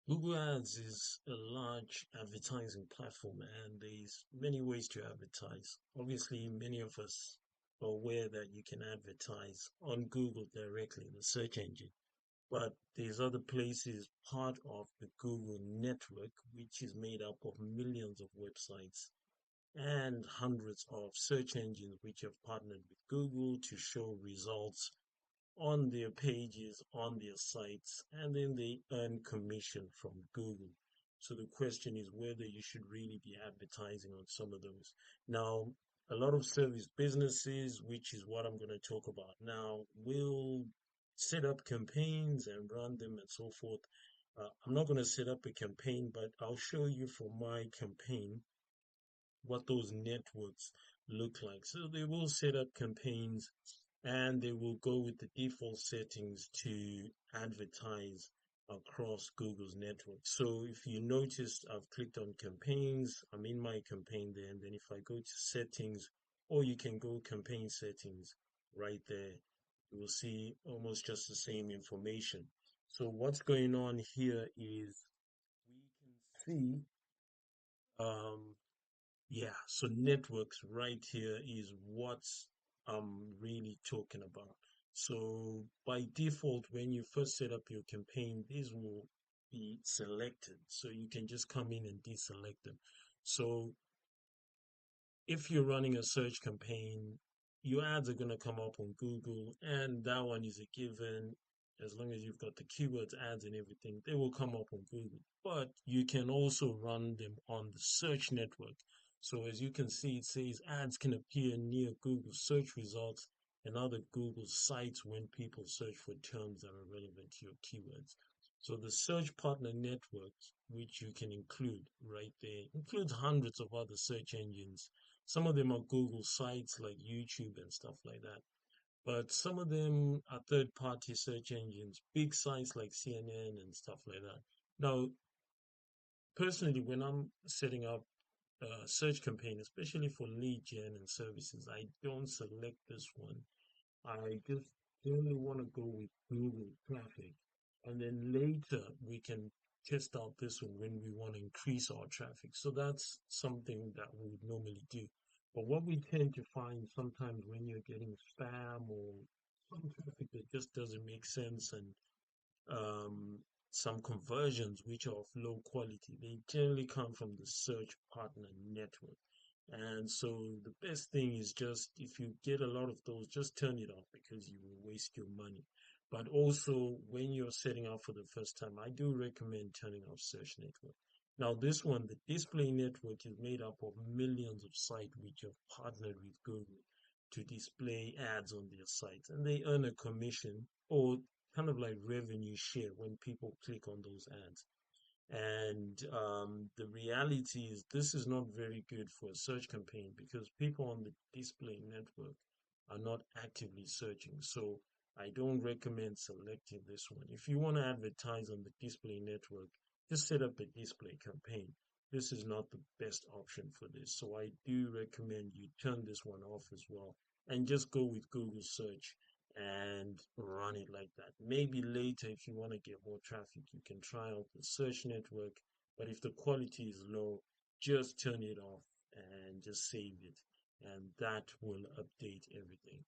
Google Ads is a large advertising platform and there's many ways to advertise. Obviously, many of us are aware that you can advertise on Google directly, the search engine. But there's other places part of the Google network, which is made up of millions of websites and hundreds of search engines which have partnered with Google to show results on their pages, on their sites, and then they earn commission from Google. So the question is whether you should really be advertising on some of those. Now, a lot of service businesses, which is what I'm going to talk about now, will set up campaigns and run them and so forth. I'm not going to set up a campaign, but I'll show you for my campaign what those networks look like. So they will set up campaigns and they will go with the default settings to advertise across Google's network. So if you noticed, I've clicked on campaigns. I'm in my campaign there. And then if I go to settings, or you can go campaign settings right there, you will see almost just the same information. So what's going on here is we can see um, yeah, so networks right here is what's I'm really talking about. So by default, when you first set up your campaign, these will be selected. So you can just come in and deselect them. So if you're running a search campaign, your ads are going to come up on Google, and that one is a given. As long as you've got the keywords, ads, and everything, they will come up on Google. But you can also run them on the search network. So as you can see, it says ads can appear near Google search results and other Google sites when people search for terms that are relevant to your keywords. So the search partner network, which you can include right there, includes hundreds of other search engines. Some of them are Google sites like YouTube and stuff like that. But some of them are third party search engines, big sites like CNN and stuff like that. Now, personally, when I'm setting up a search campaign, especially for lead gen and services, I don't select this one. I just generally want to go with Google traffic. And then later we can test out this one when we want to increase our traffic. So that's something that we would normally do. But what we tend to find sometimes when you're getting spam or some traffic that just doesn't make sense and um, some conversions which are of low quality, they generally come from the search partner network. And so the best thing is just if you get a lot of those, just turn it off because you will waste your money. But also when you're setting up for the first time, I do recommend turning off search network. Now this one, the display network is made up of millions of sites which have partnered with Google to display ads on their sites and they earn a commission or kind of like revenue share when people click on those ads. And the reality is, this is not very good for a search campaign because people on the display network are not actively searching. So I don't recommend selecting this one. If you want to advertise on the display network, just set up a display campaign. This is not the best option for this. So I do recommend you turn this one off as well and just go with Google search and run it like that. Maybe later, if you want to get more traffic, you can try out the search network. But if the quality is low, just turn it off and just save it. And that will update everything.